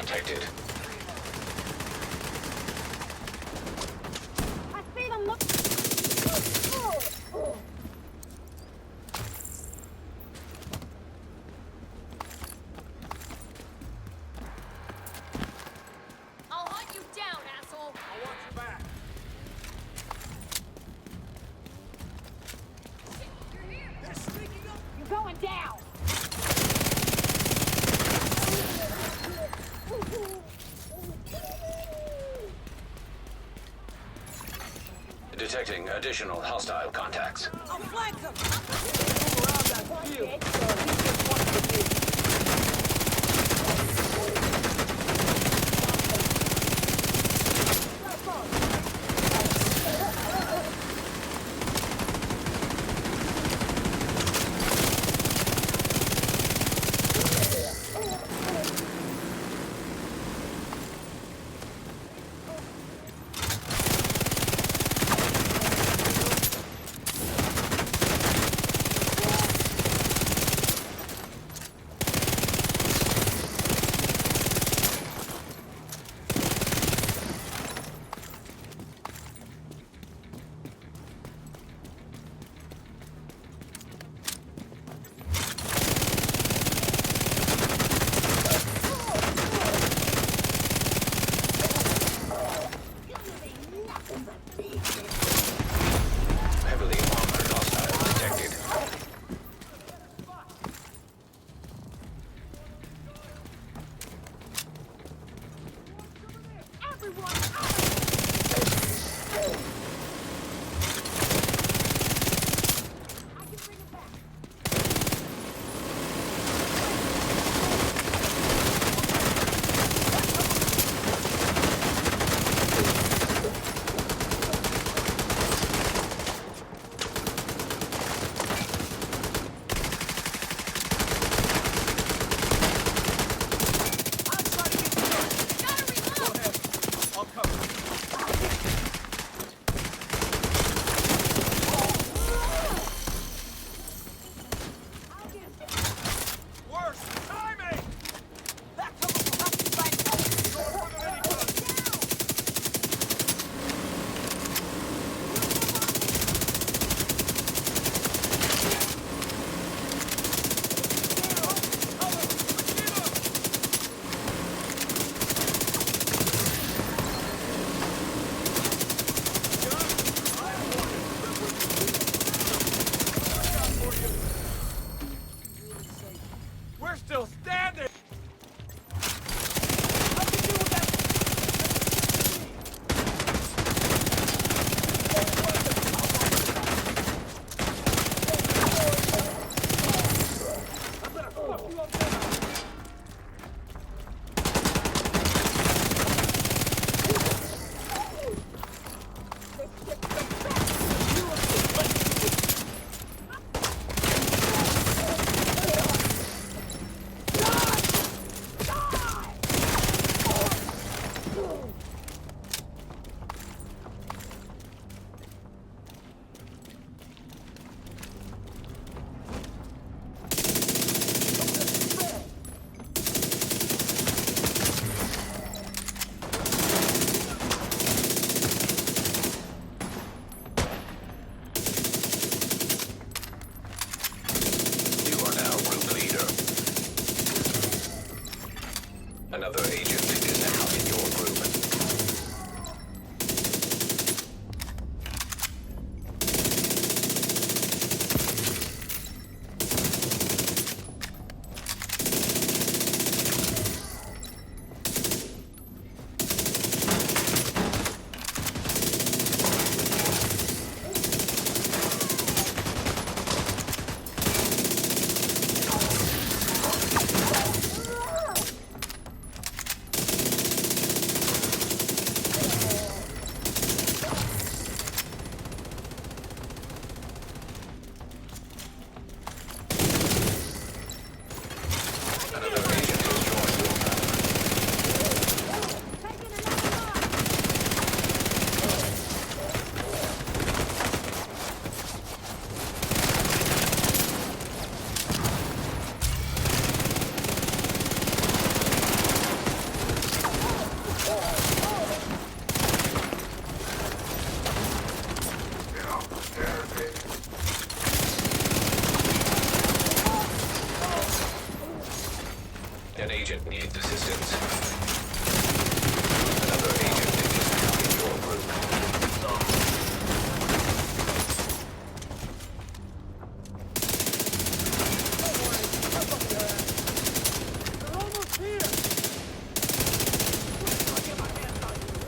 detected. I see them look. I'll hunt you down, asshole! I want you back. Shit, you're here! They're sneaking up. You're going down. Detecting additional hostile contacts. I'll flank them. Move around that field. He's just one for me. Heavily armored hostiles detected. Everyone out! I can bring it back. I'm trying to get you up. Gotta Go reload! ahead. I'll cover you. Worse timing! That cover will help you fight. Go further than he does. We're still standing! How'd you do with that? I'm gonna fuck you up now! You are now group leader. Another agent is now in your group. agent needs assistance. Another agent is now in your group. They're almost here! I'll get my hands on you.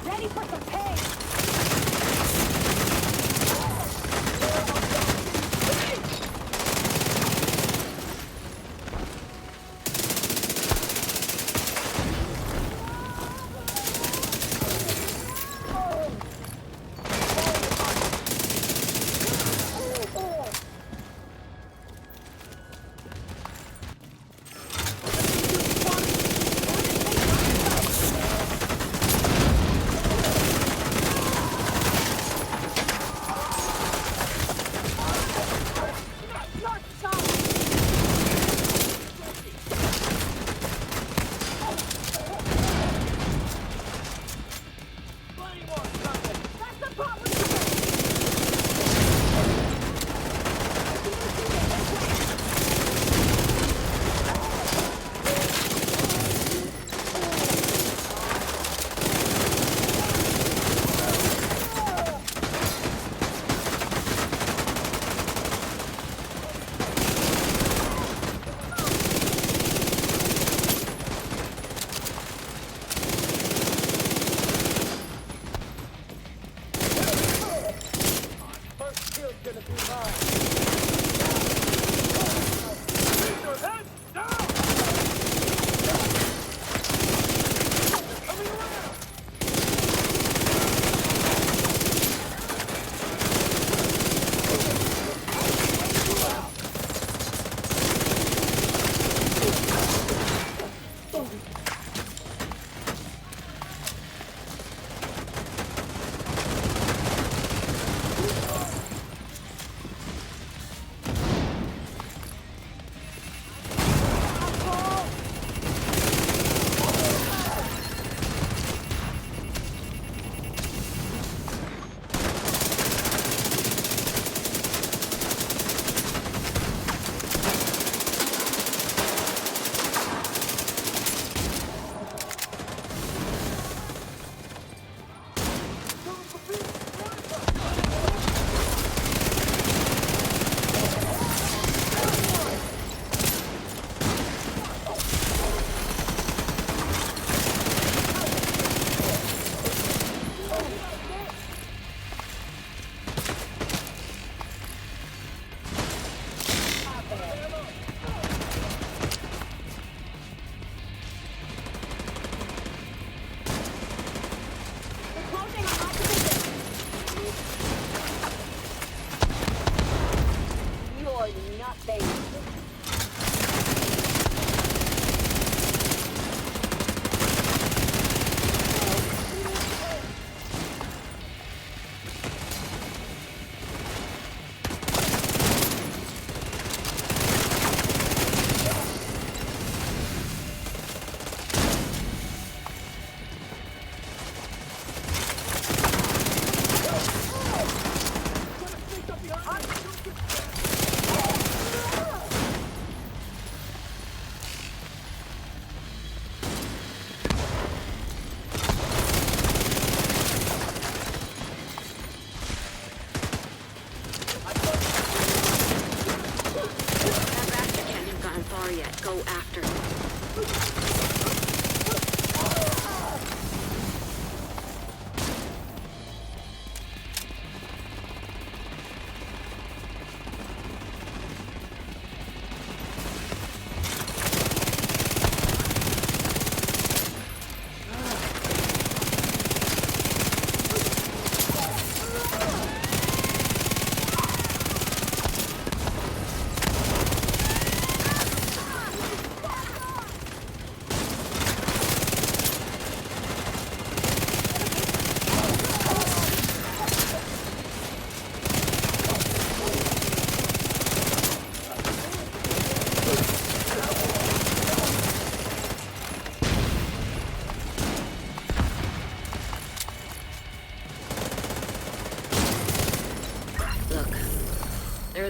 Ready for some pain! Plenty more coming! That's the problem! First kill's gonna be mine. Keep your head down! They're coming around!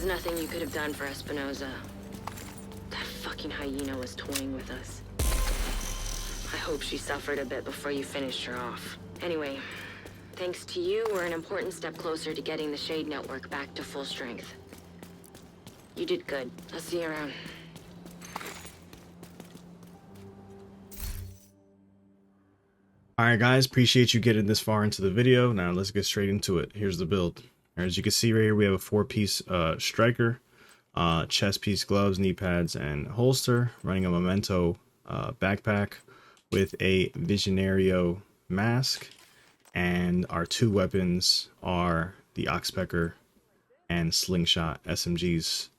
was nothing you could have done for Espinosa. That fucking hyena was toying with us. I hope she suffered a bit before you finished her off. Anyway, thanks to you, we're an important step closer to getting the Shade Network back to full strength. You did good. I'll see you around. Alright guys, appreciate you getting this far into the video. Now let's get straight into it. Here's the build. As you can see right here, we have a 4-piece striker, chest piece, gloves, knee pads, and holster, running a Memento backpack with a Visionario mask, and our 2 weapons are the Oxpecker and Slingshot SMGs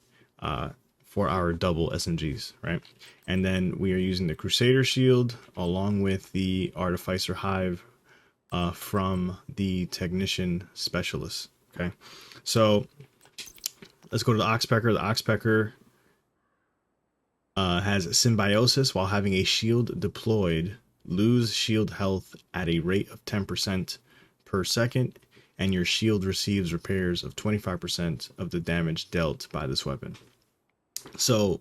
for our double SMGs, right? And then we are using the Crusader Shield along with the Artificer Hive from the Technician Specialist. Okay, so let's go to the Oxpecker. The Oxpecker has symbiosis while having a shield deployed. Lose shield health at a rate of 10% per second, and your shield receives repairs of 25% of the damage dealt by this weapon. So,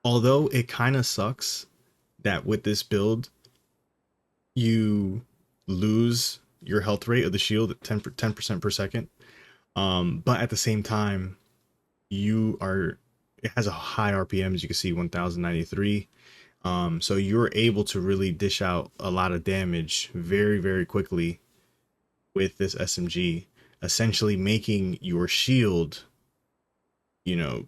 although it kind of sucks that with this build, you lose your health rate of the shield at 10% per second, but at the same time, it has a high RPM, as you can see, 1093. So you're able to really dish out a lot of damage very, very quickly with this SMG, essentially making your shield, you know,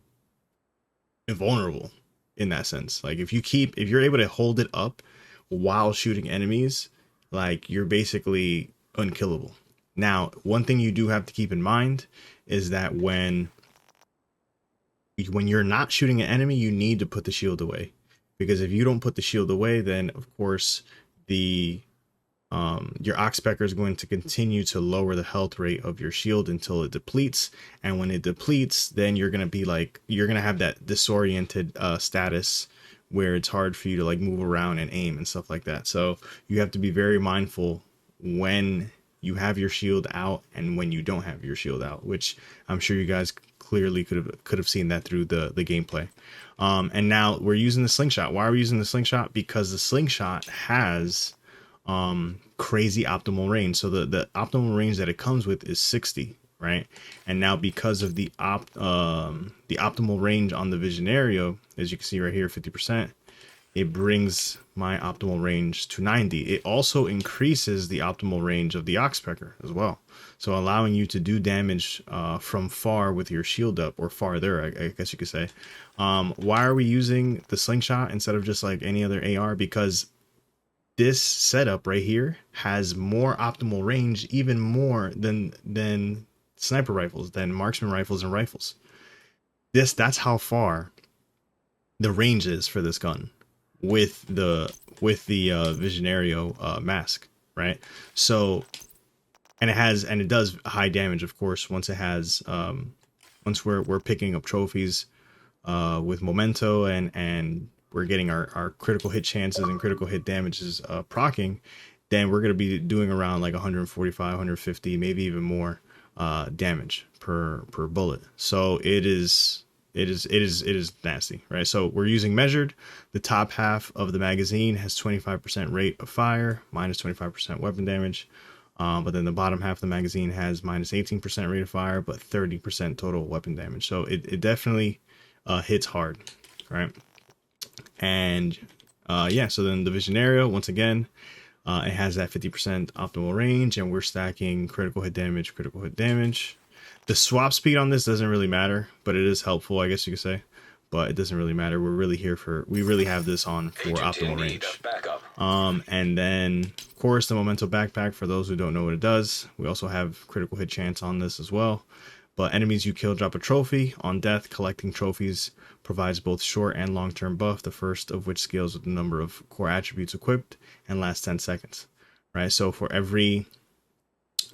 invulnerable in that sense. Like if you're able to hold it up while shooting enemies, like you're basically unkillable. Now, one thing you do have to keep in mind is that when you're not shooting an enemy, you need to put the shield away, because if you don't put the shield away, then of course your Oxpecker is going to continue to lower the health rate of your shield until it depletes. And when it depletes, then you're going to have that disoriented status where it's hard for you to like move around and aim and stuff like that. So you have to be very mindful when you have your shield out and when you don't have your shield out, which I'm sure you guys clearly could have seen that through the gameplay. And now we're using the slingshot. Why are we using the slingshot? Because the slingshot has crazy optimal range. So the optimal range that it comes with is 60, right? And now because of the optimal range on the Visionario, as you can see right here, 50%, it brings my optimal range to 90. It also increases the optimal range of the Oxpecker as well, so allowing you to do damage from far with your shield up, or farther, I guess you could say. Why are we using the slingshot instead of just like any other AR? Because this setup right here has more optimal range, even more than sniper rifles, than marksman rifles and rifles. That's how far the range is for this gun with the Visionario mask, right? So, and it does high damage, of course, once it has once we're picking up trophies with Memento, and we're getting our critical hit chances and critical hit damages proccing, then we're going to be doing around like 145, 150, maybe even more damage per bullet. So it is nasty, right? So we're using measured. The top half of the magazine has 25% rate of fire, minus 25% weapon damage. But then the bottom half of the magazine has minus 18% rate of fire, but 30% total weapon damage. So it definitely hits hard, right? And yeah, so then the Visionario, once again, it has that 50% optimal range, and we're stacking critical hit damage. The swap speed on this doesn't really matter, but it is helpful, I guess you could say. But it doesn't really matter. We really have this on for optimal range. And then of course the Memento backpack, for those who don't know what it does. We also have critical hit chance on this as well. But enemies you kill drop a trophy. On death, collecting trophies provides both short and long-term buff, the first of which scales with the number of core attributes equipped and lasts 10 seconds. Right? So for every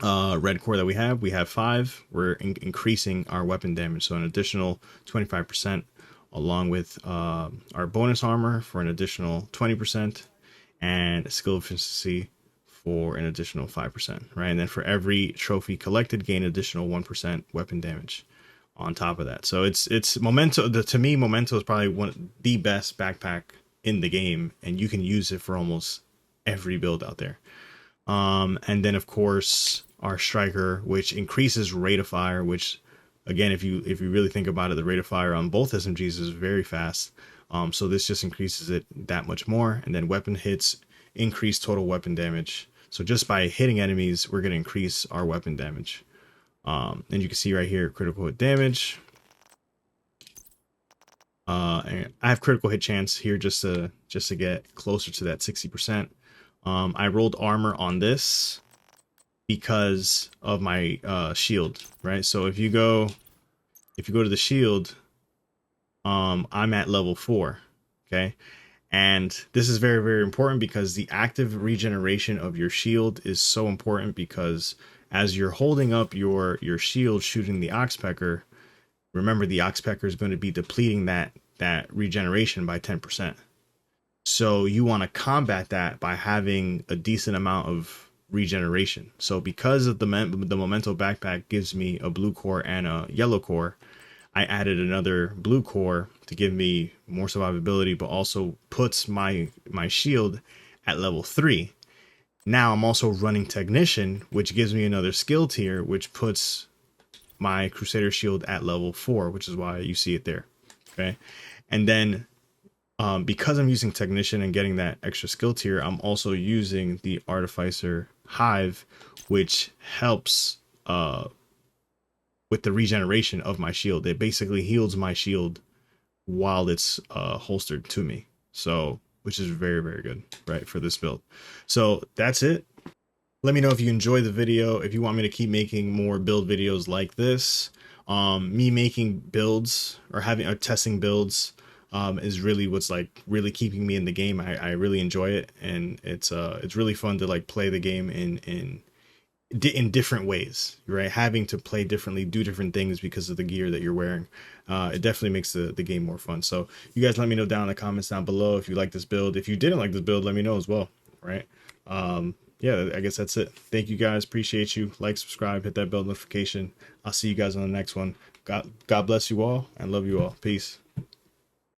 red core that we have 5. We're increasing our weapon damage, so an additional 25%, along with our bonus armor for an additional 20%, and skill efficiency for an additional 5%, right? And then for every trophy collected, gain additional 1% weapon damage on top of that. So it's Memento. To me, Memento is probably one of the best backpack in the game, and you can use it for almost every build out there. And then of course our striker, which increases rate of fire, which again, if you really think about it, the rate of fire on both SMGs is very fast. So this just increases it that much more. And then weapon hits increase total weapon damage. So just by hitting enemies, we're going to increase our weapon damage. And you can see right here, critical hit damage. And I have critical hit chance here just to get closer to that 60%. I rolled armor on this because of my shield, right? So if you go to the shield, I'm at level 4, okay? And this is very, very important because the active regeneration of your shield is so important, because as you're holding up your shield shooting the Oxpecker, remember the Oxpecker is going to be depleting that regeneration by 10%. So you want to combat that by having a decent amount of regeneration. So because of the Memento backpack gives me a blue core and a yellow core, I added another blue core to give me more survivability, but also puts my shield at level 3. Now I'm also running Technician, which gives me another skill tier, which puts my Crusader Shield at level 4, which is why you see it there. Okay. And then because I'm using Technician and getting that extra skill tier, I'm also using the Artificer Hive, which helps with the regeneration of my shield. It basically heals my shield while it's holstered to me. So, which is very, very good, right, for this build. So that's it. Let me know if you enjoyed the video, if you want me to keep making more build videos like this. Me making builds or testing builds is really what's like really keeping me in the game. I really enjoy it, and it's really fun to like play the game in different ways, right? Having to play differently, do different things because of the gear that you're wearing. It definitely makes the game more fun. So you guys let me know down in the comments down below if you like this build. If you didn't like this build, let me know as well, right? Yeah, I guess that's it. Thank you guys. Appreciate you. Like, subscribe, hit that bell notification. I'll see you guys on the next one. God bless you all and love you all. Peace.